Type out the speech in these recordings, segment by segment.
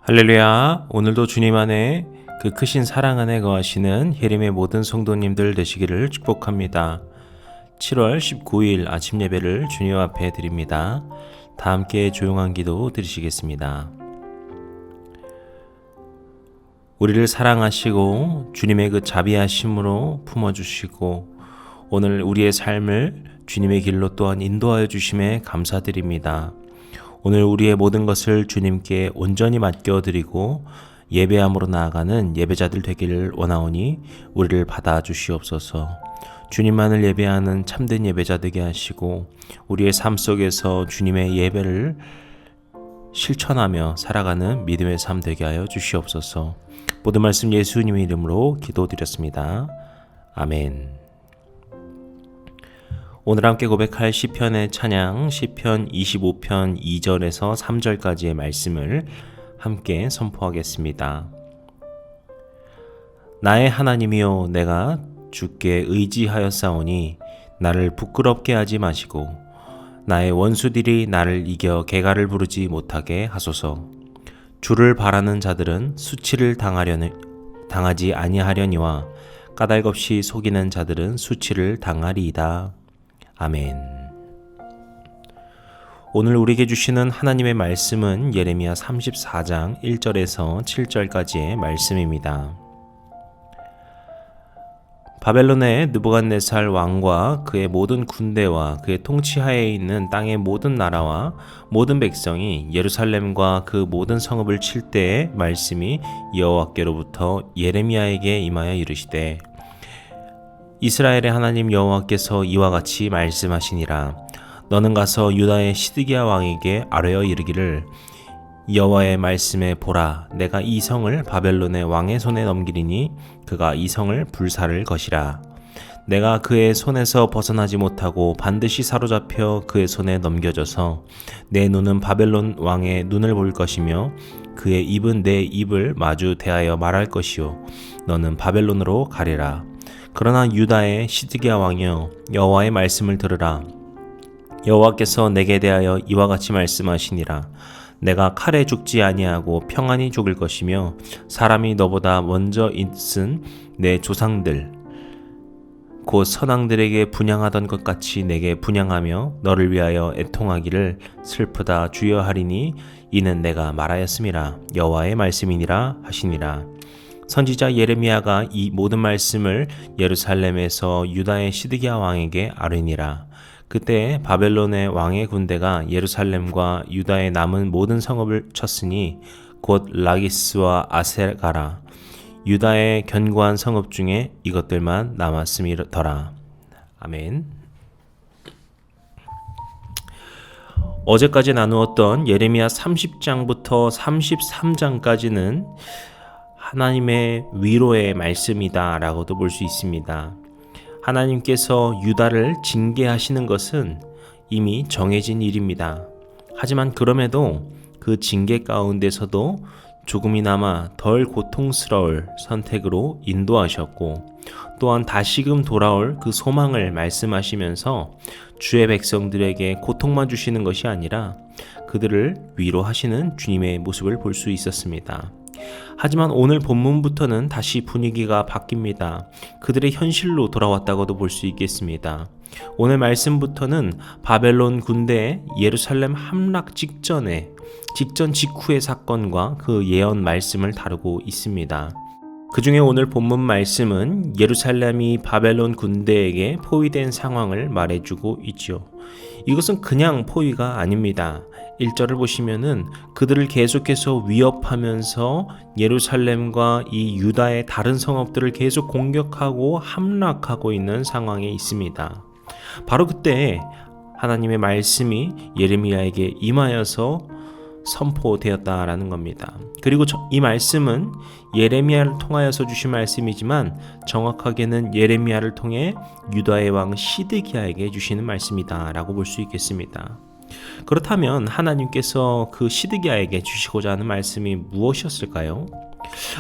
할렐루야. 오늘도 주님 안에 그 크신 사랑 안에 거하시는 예림의 모든 성도님들 되시기를 축복합니다. 7월 19일 아침 예배를 주님 앞에 드립니다. 다 함께 조용한 기도 드리시겠습니다. 우리를 사랑하시고 주님의 그 자비하심으로 품어주시고 오늘 우리의 삶을 주님의 길로 또한 인도하여 주심에 감사드립니다. 오늘 우리의 모든 것을 주님께 온전히 맡겨드리고 예배함으로 나아가는 예배자들 되기를 원하오니 우리를 받아주시옵소서. 주님만을 예배하는 참된 예배자 되게 하시고 우리의 삶 속에서 주님의 예배를 실천하며 살아가는 믿음의 삶 되게 하여 주시옵소서. 모든 말씀 예수님의 이름으로 기도드렸습니다. 아멘. 오늘 함께 고백할 시편의 찬양 시편 25편 2절에서 3절까지의 말씀을 함께 선포하겠습니다. 나의 하나님이여, 내가 주께 의지하였사오니 나를 부끄럽게 하지 마시고 나의 원수들이 나를 이겨 개가를 부르지 못하게 하소서. 주를 바라는 자들은 수치를 당하지 아니하려니와 까닭없이 속이는 자들은 수치를 당하리이다. 아멘. 오늘 우리에게 주시는 하나님의 말씀은 예레미야 34장 1절에서 7절까지의 말씀입니다. 바벨론의 느부갓네살 왕과 그의 모든 군대와 그의 통치하에 있는 땅의 모든 나라와 모든 백성이 예루살렘과 그 모든 성읍을 칠 때의 말씀이 여호와께로부터 예레미야에게 임하여 이르시되, 이스라엘의 하나님 여호와께서 이와 같이 말씀하시니라. 너는 가서 유다의 시드기야 왕에게 아뢰어 이르기를, 여호와의 말씀에 보라, 내가 이 성을 바벨론의 왕의 손에 넘기리니 그가 이 성을 불사를 것이라. 내가 그의 손에서 벗어나지 못하고 반드시 사로잡혀 그의 손에 넘겨져서 내 눈은 바벨론 왕의 눈을 볼 것이며 그의 입은 내 입을 마주 대하여 말할 것이요 너는 바벨론으로 가리라. 그러나 유다의 시드기야 왕이여, 여호와의 말씀을 들으라. 여호와께서 내게 대하여 이와 같이 말씀하시니라. 내가 칼에 죽지 아니하고 평안히 죽을 것이며 사람이 너보다 먼저 있은 내 조상들 곧 선왕들에게 분향하던 것 같이 내게 분향하며 너를 위하여 애통하기를 슬프다 주여 하리니 이는 내가 말하였음이라. 여호와의 말씀이니라 하시니라. 선지자 예레미야가 이 모든 말씀을 예루살렘에서 유다의 시드기야 왕에게 아뢰니라. 그때 바벨론의 왕의 군대가 예루살렘과 유다의 남은 모든 성읍을 쳤으니 곧 라기스와 아세가라 유다의 견고한 성읍 중에 이것들만 남았음이더라. 아멘. 어제까지 나누었던 예레미야 30장부터 33장까지는 하나님의 위로의 말씀이다 라고도 볼 수 있습니다. 하나님께서 유다를 징계하시는 것은 이미 정해진 일입니다. 하지만 그럼에도 그 징계 가운데서도 조금이나마 덜 고통스러울 선택으로 인도하셨고 또한 다시금 돌아올 그 소망을 말씀하시면서 주의 백성들에게 고통만 주시는 것이 아니라 그들을 위로하시는 주님의 모습을 볼 수 있었습니다. 하지만 오늘 본문부터는 다시 분위기가 바뀝니다. 그들의 현실로 돌아왔다고도 볼 수 있겠습니다. 오늘 말씀부터는 바벨론 군대의 예루살렘 함락 직전 직후의 사건과 그 예언 말씀을 다루고 있습니다. 그 중에 오늘 본문 말씀은 예루살렘이 바벨론 군대에게 포위된 상황을 말해주고 있죠. 이것은 그냥 포위가 아닙니다. 1절을 보시면은 그들을 계속해서 위협하면서 예루살렘과 이 유다의 다른 성읍들을 계속 공격하고 함락하고 있는 상황에 있습니다. 바로 그때 하나님의 말씀이 예레미야에게 임하여서 선포되었다라는 겁니다. 그리고 이 말씀은 예레미야를 통하여서 주신 말씀이지만 정확하게는 예레미야를 통해 유다의 왕 시드기야에게 주시는 말씀이다 라고 볼 수 있겠습니다. 그렇다면 하나님께서 그 시드기야에게 주시고자 하는 말씀이 무엇이었을까요?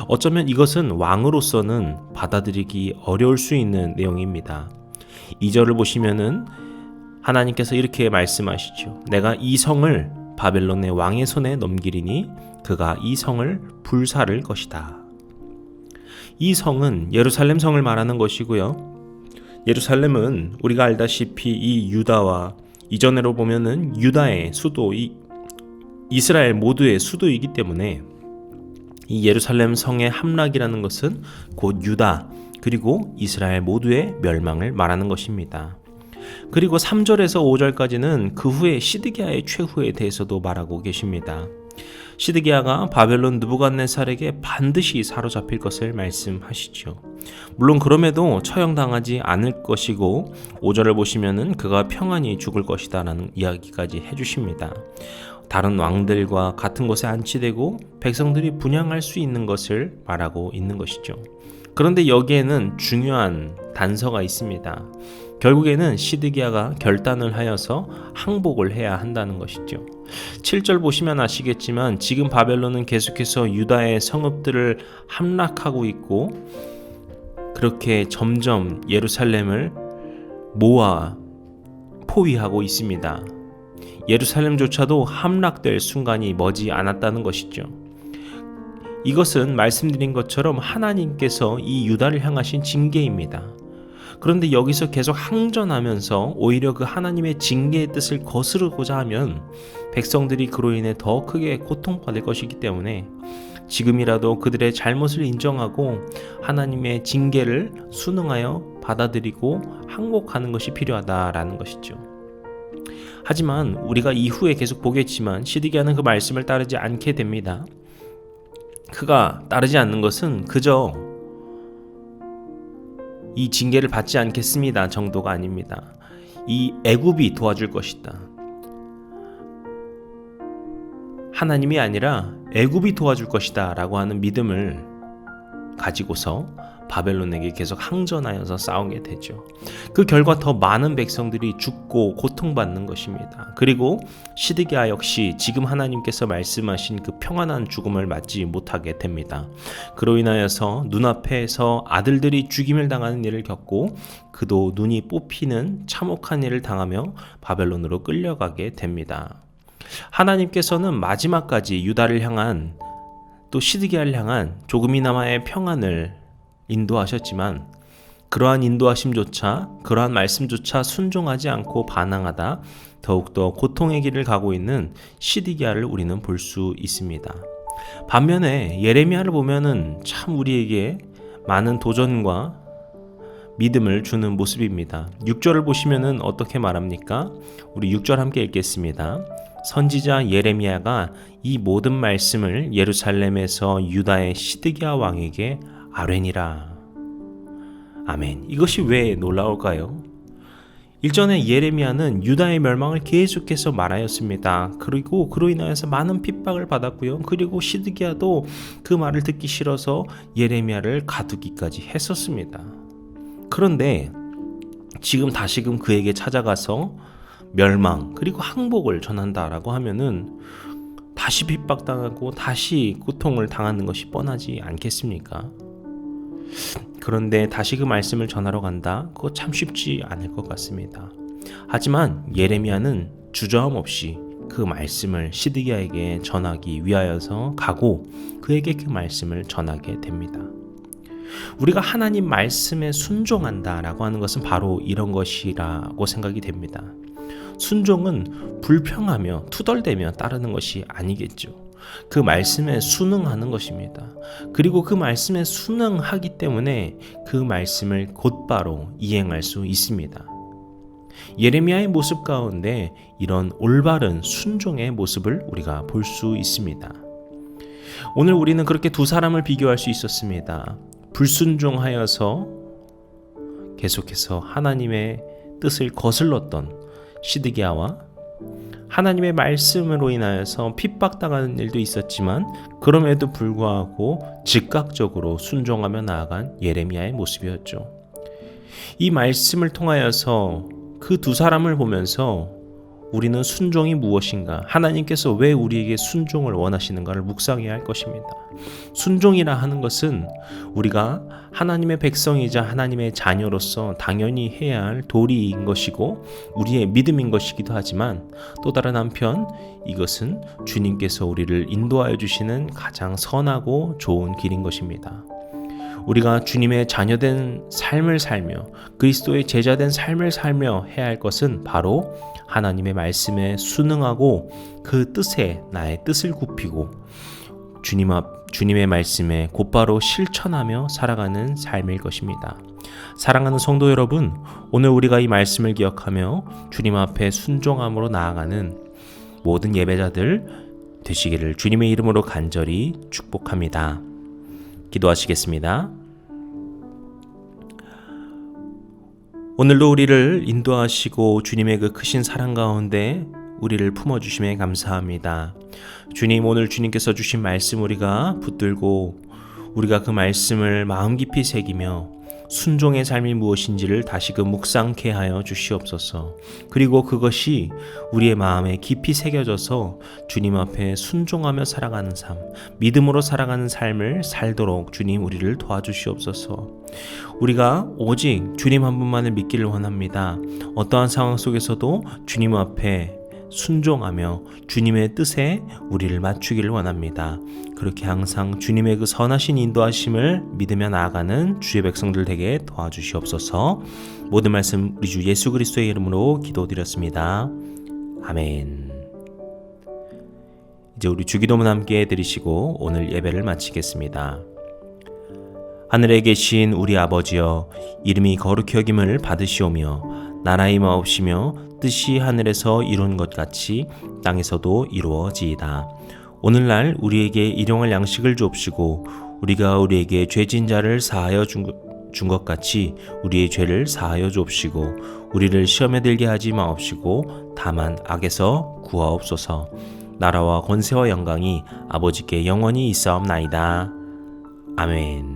어쩌면 이것은 왕으로서는 받아들이기 어려울 수 있는 내용입니다. 2절을 보시면은 하나님께서 이렇게 말씀하시죠. 내가 이 성을 바벨론의 왕의 손에 넘기리니 그가 이 성을 불사를 것이다. 이 성은 예루살렘 성을 말하는 것이고요. 예루살렘은 우리가 알다시피 이 유다와 이전으로 보면은 유다의 수도, 이스라엘 모두의 수도이기 때문에 이 예루살렘 성의 함락이라는 것은 곧 유다 그리고 이스라엘 모두의 멸망을 말하는 것입니다. 그리고 3절에서 5절까지는 그 후에 시드기야의 최후에 대해서도 말하고 계십니다. 시드기야가 바벨론 느부갓네살에게 반드시 사로잡힐 것을 말씀하시죠. 물론 그럼에도 처형당하지 않을 것이고 5절을 보시면은 그가 평안히 죽을 것이다 라는 이야기까지 해주십니다. 다른 왕들과 같은 곳에 안치되고 백성들이 분향할 수 있는 것을 말하고 있는 것이죠. 그런데 여기에는 중요한 단서가 있습니다. 결국에는 시드기야가 결단을 하여서 항복을 해야 한다는 것이죠. 7절 보시면 아시겠지만 지금 바벨론은 계속해서 유다의 성읍들을 함락하고 있고 그렇게 점점 예루살렘을 모아 포위하고 있습니다. 예루살렘조차도 함락될 순간이 머지 않았다는 것이죠. 이것은 말씀드린 것처럼 하나님께서 이 유다를 향하신 징계입니다. 그런데 여기서 계속 항전하면서 오히려 그 하나님의 징계의 뜻을 거스르고자 하면 백성들이 그로 인해 더 크게 고통받을 것이기 때문에 지금이라도 그들의 잘못을 인정하고 하나님의 징계를 순응하여 받아들이고 항복하는 것이 필요하다라는 것이죠. 하지만 우리가 이후에 계속 보겠지만 시드기야는 그 말씀을 따르지 않게 됩니다. 그가 따르지 않는 것은 그저 이 징계를 받지 않겠습니다 정도가 아닙니다. 이 애굽이 도와줄 것이다. 하나님이 아니라 애굽이 도와줄 것이다 라고 하는 믿음을 가지고서 바벨론에게 계속 항전하여서 싸우게 되죠. 그 결과 더 많은 백성들이 죽고 고통받는 것입니다. 그리고 시드기야 역시 지금 하나님께서 말씀하신 그 평안한 죽음을 맞지 못하게 됩니다. 그로 인하여서 눈앞에서 아들들이 죽임을 당하는 일을 겪고 그도 눈이 뽑히는 참혹한 일을 당하며 바벨론으로 끌려가게 됩니다. 하나님께서는 마지막까지 유다를 향한 또 시드기야를 향한 조금이나마의 평안을 인도하셨지만 그러한 인도하심조차 그러한 말씀조차 순종하지 않고 반항하다 더욱더 고통의 길을 가고 있는 시드기야를 우리는 볼 수 있습니다. 반면에 예레미야를 보면은 참 우리에게 많은 도전과 믿음을 주는 모습입니다. 6절을 보시면은 어떻게 말합니까? 우리 6절 함께 읽겠습니다. 선지자 예레미야가 이 모든 말씀을 예루살렘에서 유다의 시드기야 왕에게 아뢰니라. 아멘. 이것이 왜 놀라울까요? 일전에 예레미야는 유다의 멸망을 계속해서 말하였습니다. 그리고 그로 인하여서 많은 핍박을 받았고요. 그리고 시드기야도 그 말을 듣기 싫어서 예레미야를 가두기까지 했었습니다. 그런데 지금 다시금 그에게 찾아가서 멸망 그리고 항복을 전한다라고 하면은 다시 핍박당하고 다시 고통을 당하는 것이 뻔하지 않겠습니까? 그런데 다시 그 말씀을 전하러 간다? 그거 참 쉽지 않을 것 같습니다. 하지만 예레미야는 주저함 없이 그 말씀을 시드기야에게 전하기 위하여서 가고 그에게 그 말씀을 전하게 됩니다. 우리가 하나님 말씀에 순종한다라고 하는 것은 바로 이런 것이라고 생각이 됩니다. 순종은 불평하며 투덜대며 따르는 것이 아니겠죠. 그 말씀에 순응하는 것입니다. 그리고 그 말씀에 순응하기 때문에 그 말씀을 곧바로 이행할 수 있습니다. 예레미야의 모습 가운데 이런 올바른 순종의 모습을 우리가 볼 수 있습니다. 오늘 우리는 그렇게 두 사람을 비교할 수 있었습니다. 불순종하여서 계속해서 하나님의 뜻을 거슬렀던 시드기야와 하나님의 말씀으로 인하여서 핍박당하는 일도 있었지만 그럼에도 불구하고 즉각적으로 순종하며 나아간 예레미야의 모습이었죠. 이 말씀을 통하여서 그 두 사람을 보면서 우리는 순종이 무엇인가, 하나님께서 왜 우리에게 순종을 원하시는가를 묵상해야 할 것입니다. 순종이라 하는 것은 우리가 하나님의 백성이자 하나님의 자녀로서 당연히 해야 할 도리인 것이고 우리의 믿음인 것이기도 하지만, 또 다른 한편 이것은 주님께서 우리를 인도하여 주시는 가장 선하고 좋은 길인 것입니다. 우리가 주님의 자녀된 삶을 살며 그리스도의 제자된 삶을 살며 해야 할 것은 바로 하나님의 말씀에 순응하고 그 뜻에 나의 뜻을 굽히고 주님의 말씀에 곧바로 실천하며 살아가는 삶일 것입니다. 사랑하는 성도 여러분, 오늘 우리가 이 말씀을 기억하며 주님 앞에 순종함으로 나아가는 모든 예배자들 되시기를 주님의 이름으로 간절히 축복합니다. 기도하시겠습니다. 오늘도 우리를 인도하시고 주님의 그 크신 사랑 가운데 우리를 품어주심에 감사합니다. 주님, 오늘 주님께서 주신 말씀 우리가 붙들고 우리가 그 말씀을 마음 깊이 새기며 순종의 삶이 무엇인지를 다시금 묵상케 하여 주시옵소서. 그리고 그것이 우리의 마음에 깊이 새겨져서 주님 앞에 순종하며 살아가는 삶, 믿음으로 살아가는 삶을 살도록 주님 우리를 도와주시옵소서. 우리가 오직 주님 한 분만을 믿기를 원합니다. 어떠한 상황 속에서도 주님 앞에 순종하며 주님의 뜻에 우리를 맞추기를 원합니다. 그렇게 항상 주님의 그 선하신 인도하심을 믿으며 나아가는 주의 백성들 되게 도와주시옵소서. 모든 말씀 우리 주 예수 그리스도의 이름으로 기도드렸습니다. 아멘. 이제 우리 주기도문 함께 드리시고 오늘 예배를 마치겠습니다. 하늘에 계신 우리 아버지여, 이름이 거룩히 여김을 받으시오며 나라의 마옵시며 뜻이 하늘에서 이룬 것 같이 땅에서도 이루어지이다. 오늘날 우리에게 일용할 양식을 주옵시고 우리가 우리에게 죄진 자를 사하여 준 것 같이 우리의 죄를 사하여 주옵시고 우리를 시험에 들게 하지 마옵시고 다만 악에서 구하옵소서. 나라와 권세와 영광이 아버지께 영원히 있사옵나이다. 아멘.